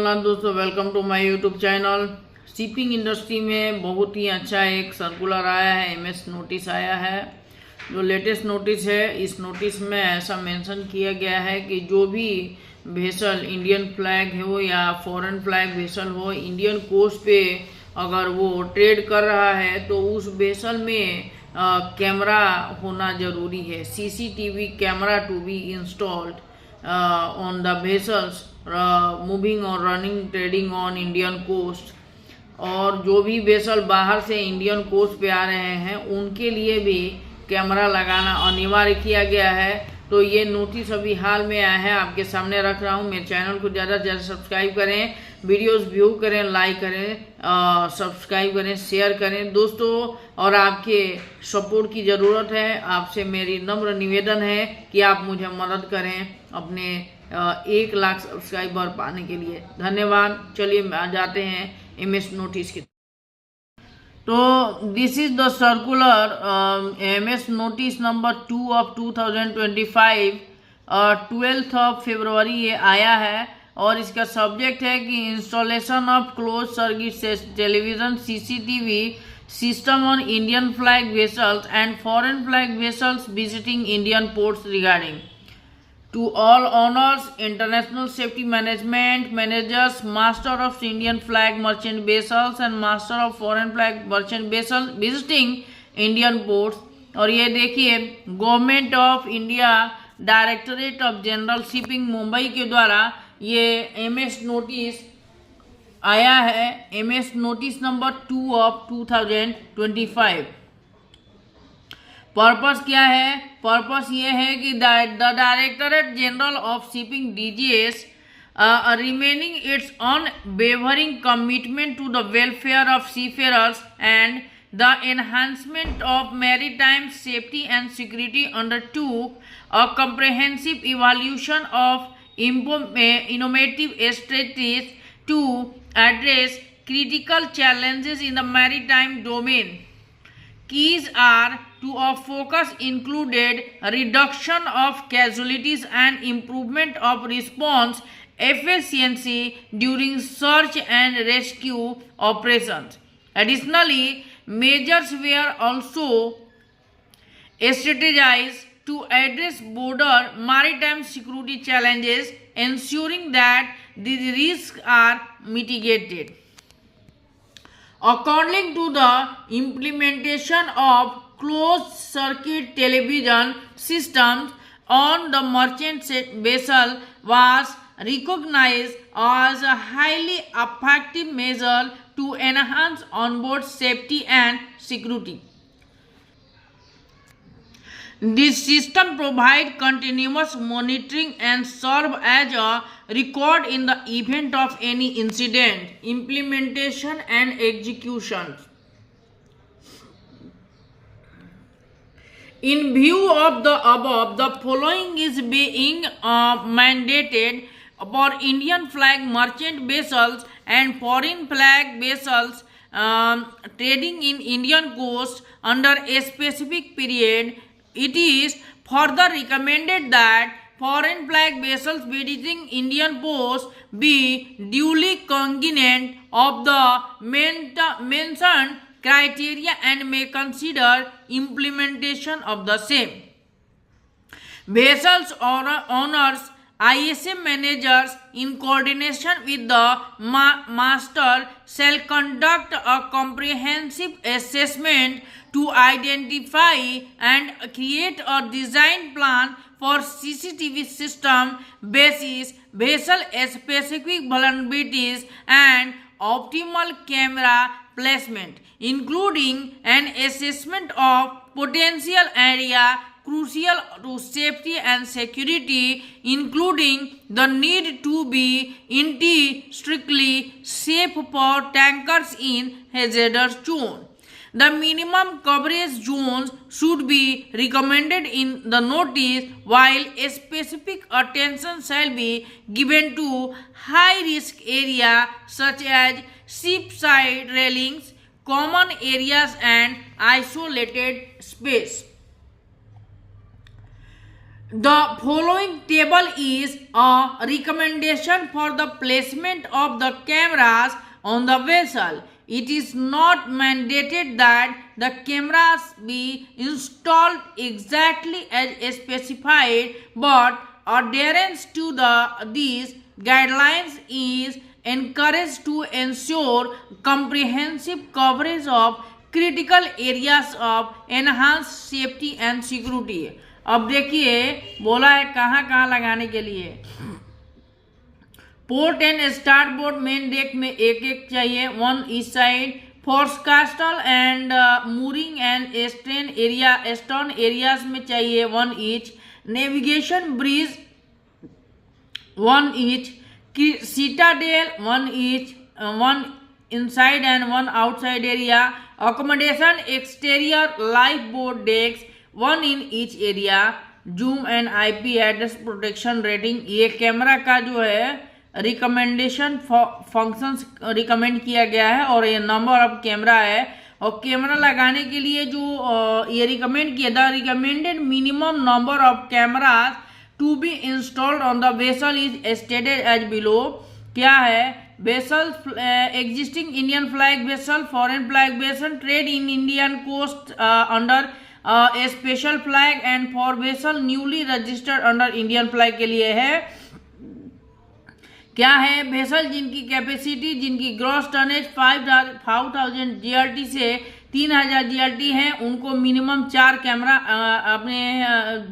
जगन्नाथ दोस्तों, welcome to my YouTube channel. Shipping industry में बहुत ही अच्छा एक सर्कुलर आया है, एमएस नोटिस आया है। जो लेटेस्ट नोटिस है, इस नोटिस में ऐसा मेंशन किया गया है कि जो भी वेसल इंडियन फ्लैग हो या फॉरेन फ्लैग वेसल हो, इंडियन कोस्ट पे अगर वो ट्रेड कर रहा है तो उस वेसल में कैमरा होना जरूरी है। CCTV camera to be installed on the vessels moving or running trading on Indian coast। और जो भी वेसल बाहर से इंडियन कोस्ट पे आ रहे हैं उनके लिए भी कैमरा लगाना अनिवार्य किया गया है। तो ये नोटिस अभी हाल में आया है, आपके सामने रख रहा हूँ। मेरे चैनल को ज़्यादा से ज़्यादा सब्सक्राइब करें, वीडियोस व्यू करें, लाइक करें, सब्सक्राइब करें, शेयर करें दोस्तों। और आपके सपोर्ट की ज़रूरत है। आपसे मेरी नम्र निवेदन है कि आप मुझे मदद करें अपने 1 लाख सब्सक्राइबर पाने के लिए। धन्यवाद। चलिए आ जाते हैं एमएस नोटिस की। तो this is the circular MS notice number 2 of 2025, 12 of February ये आया है। और इसका सब्जेक्ट है कि installation of close circuit television CCTV system on Indian flag vessels and foreign flag vessels visiting Indian ports regarding to all owners, international safety management managers, master of Indian flag merchant vessels and master of foreign flag merchant vessels visiting Indian ports। और ये देखिए, government of India directorate of general shipping Mumbai के द्वारा ये MS notice आया है, MS notice number 2 of 2025। Purpose क्या है? पर्पस ये है कि the directorate general of shipping DGS remaining its unwavering commitment to the welfare of seafarers and the enhancement of maritime safety and security undertook a comprehensive evaluation of innovative strategies to address critical challenges in the maritime domain। Keys are to of focus included reduction of casualties and improvement of response efficiency during search and rescue operations। Additionally, measures were also strategized to address border maritime security challenges, ensuring that these risks are mitigated। According to the implementation of closed circuit television systems on the merchant vessel was recognized as a highly effective measure to enhance onboard safety and security। This system provides continuous monitoring and serve as a record in the event of any incident, implementation and execution। In view of the above, the following is being mandated for Indian flag merchant vessels and foreign flag vessels trading in Indian coast under a specific period। It is further recommended that foreign flag vessels visiting Indian ports be duly cognizant of the mentioned criteria and may consider implementation of the same। Vessels owners, ISM managers in coordination with the master shall conduct a comprehensive assessment to identify and create a design plan for CCTV system basis, vessel specific vulnerabilities and optimal camera placement, including an assessment of potential area crucial to safety and security, including the need to be strictly safe for tankers in hazardous zone। The minimum coverage zones should be recommended in the notice, while a specific attention shall be given to high risk areas such as ship side railings, common areas and isolated space। The following table is a recommendation for the placement of the cameras on the vessel. It is not mandated that the cameras be installed exactly as specified, but adherence to these guidelines is encouraged to ensure comprehensive coverage of critical areas of enhanced safety and security. अब देखिए बोला है कहाँ कहाँ लगाने के लिए। Port and starboard main deck में एक एक चाहिए, one each side. Forecastle and mooring and stern areas में चाहिए one each. Navigation bridge one each. Citadel one each, one inside and one outside area. Accommodation exterior life board decks, one in each area. Zoom and IP address protection rating। ये camera का जो है recommendation functions recommend किया गया है और ये number of camera है। और कैमरा लगाने के लिए जो ये रिकमेंड किया, the recommended minimum number of cameras to be installed on the vessel is stated as below. क्या है? Vessels existing Indian flag vessel, foreign flag vessel, trade in Indian coast under a special flag, and for vessel newly registered under Indian flag के लिए है। क्या है? Vessel जिनकी capacity, जिनकी gross tonnage 5000 GRT से 3000 GRT है, उनको मिनिमम 4 कैमरा अपने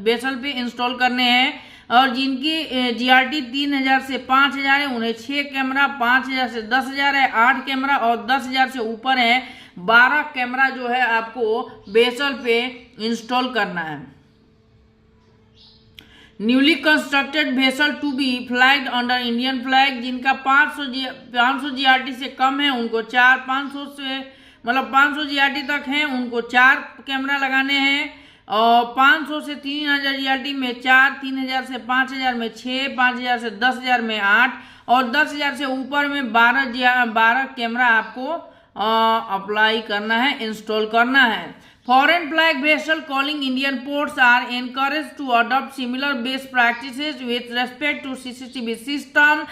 वेसल पे इंस्टॉल करने हैं। और जिनकी GRT 3000 से 5000 है, उन्हें 6 कैमरा, 5000 से 10000 है 8 कैमरा, और 10000 से ऊपर है 12 कैमरा जो है आपको वेसल पे इंस्टॉल करना है। Newly constructed vessel to be flagged under Indian flag, जिनका 500 GRT से कम है उनको 4, 500 GRT तक है उनको 4 कैमरा लगाने हैं। और 500 से 3000 GRT में 4, 3000 से 5000 में 6, 5000 से 10000 में 8, और 10000 से ऊपर में 12 कैमरा आपको अप्लाई करना है, इंस्टॉल करना है। Foreign flag vessel calling Indian ports are encourage to adopt similar best practices with respect to CCTV system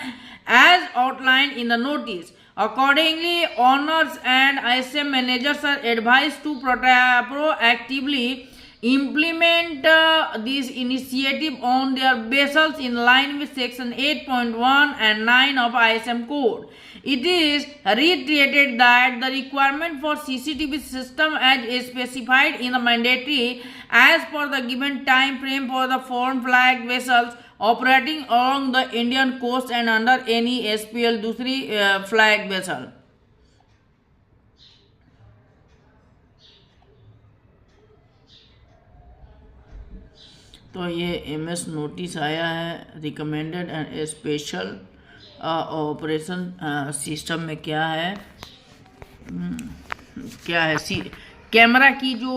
as outlined in the notice. Accordingly, owners and ISM managers are advised to proactively implement this initiative on their vessels in line with section 8.1 and 9 of ISM code. It is reiterated that the requirement for CCTV system as specified in the mandatory as per the given time frame for the foreign flag vessels operating along the Indian coast and under any SPL दूसरी flag vessel। तो ये MS notice आया है recommended and special operation system में क्या है camera की जो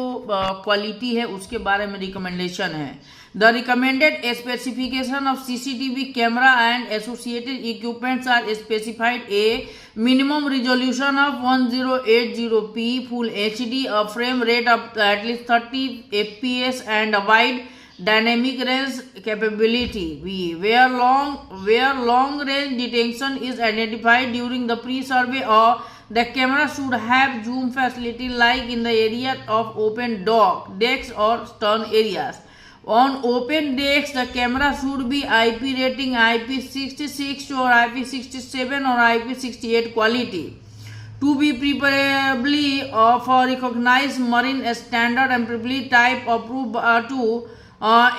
क्वालिटी है उसके बारे में रिकमेंडेशन है। The recommended specification of CCTV camera and associated equipments are specified a minimum resolution of 1080p full HD, a frame rate of at least 30 fps and a wide dynamic range capability where long range detection is identified during the pre-survey, or the camera should have zoom facility like in the area of open decks or stern areas. On open decks, the camera should be IP rating IP66 or IP67 or IP68 quality, to be preferably of a recognized marine standard and preferably type approved to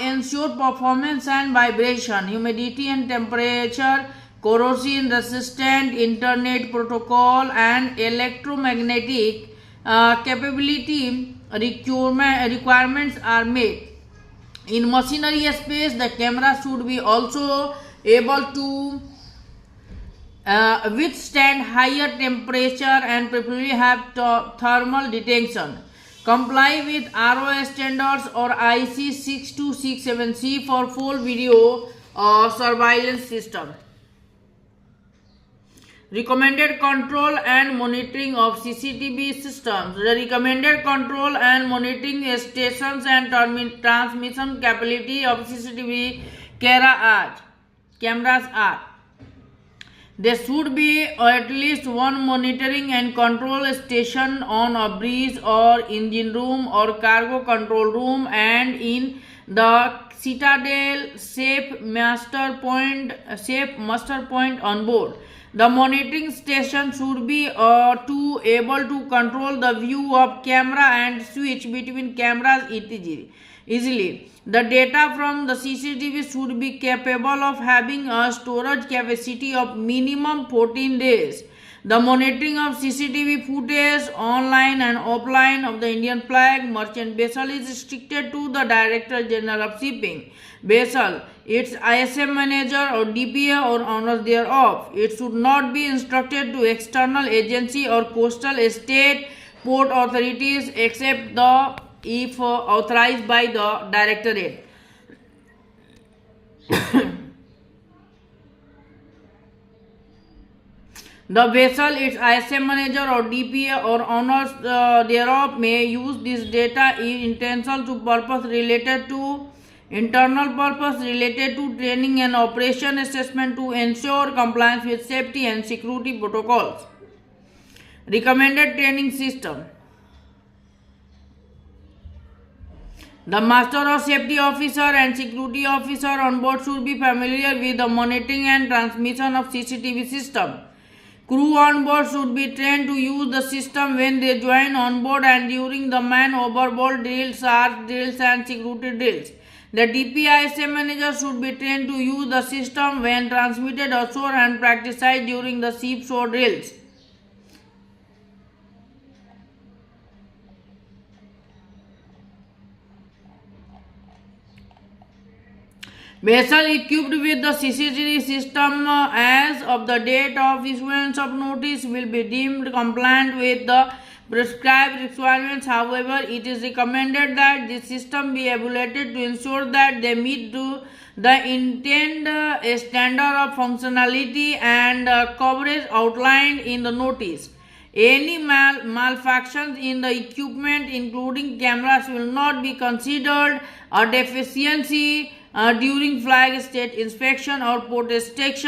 ensure performance and vibration, humidity and temperature, corrosion resistant, internet protocol and electromagnetic capability requirements are met. In machinery space, the camera should be also able to withstand higher temperature and preferably have thermal detection. Comply with ROS standards or IC 6267C for full video surveillance system. Recommended control and monitoring of CCTV systems. The recommended control and monitoring stations and transmission capability of CCTV cameras are: there should be at least one monitoring and control station on a bridge or engine room or cargo control room, and in the Citadel safe muster point on board. The monitoring station should be able to control the view of camera and switch between cameras easily. The data from the CCTV should be capable of having a storage capacity of minimum 14 days. The monitoring of CCTV footage online and offline of the Indian flag merchant vessel is restricted to the Director General of Shipping vessel, its ISM manager or DPA or owners thereof. It should not be instructed to external agency or coastal state port authorities except if authorized by the Directorate. The vessel, its ISM manager or DPA or owners thereof may use this data in internal purpose related to training and operation assessment to ensure compliance with safety and security protocols. Recommended training system. The master or safety officer and security officer on board should be familiar with the monitoring and transmission of CCTV system. Crew on board should be trained to use the system when they join on board and during the man overboard drills, ARC drills and security drills. The DPISM manager should be trained to use the system when transmitted ashore and practiced during the ship shore drills. Vessel equipped with the CCTV system as of the date of issuance of notice will be deemed compliant with the prescribed requirements. However, it is recommended that the system be evaluated to ensure that they meet the intended standard of functionality and coverage outlined in the notice. Any malfunctions in the equipment, including cameras, will not be considered a deficiency during flag state inspection or port state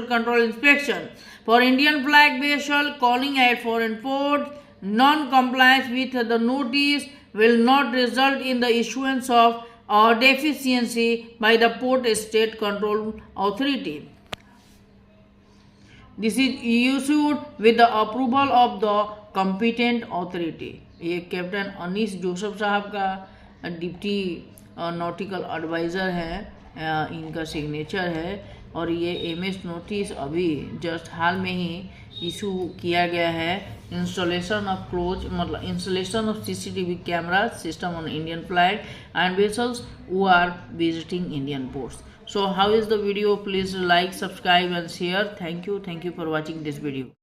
control inspection. For Indian flag vessel calling at foreign ports, non-compliance with the notice will not result in the issuance of a deficiency by the port state control authority. This is issued with the approval of the competent authority. ये captain Anees Joseph साहब का deputy nautical adviser है, इनका signature है और ये MS notice अभी just हाल में ही इशू किया गया है. Installation of CCTV camera system on Indian flag and vessels who are visiting Indian ports. So how is the video? Please like, subscribe and share. Thank you for watching this video.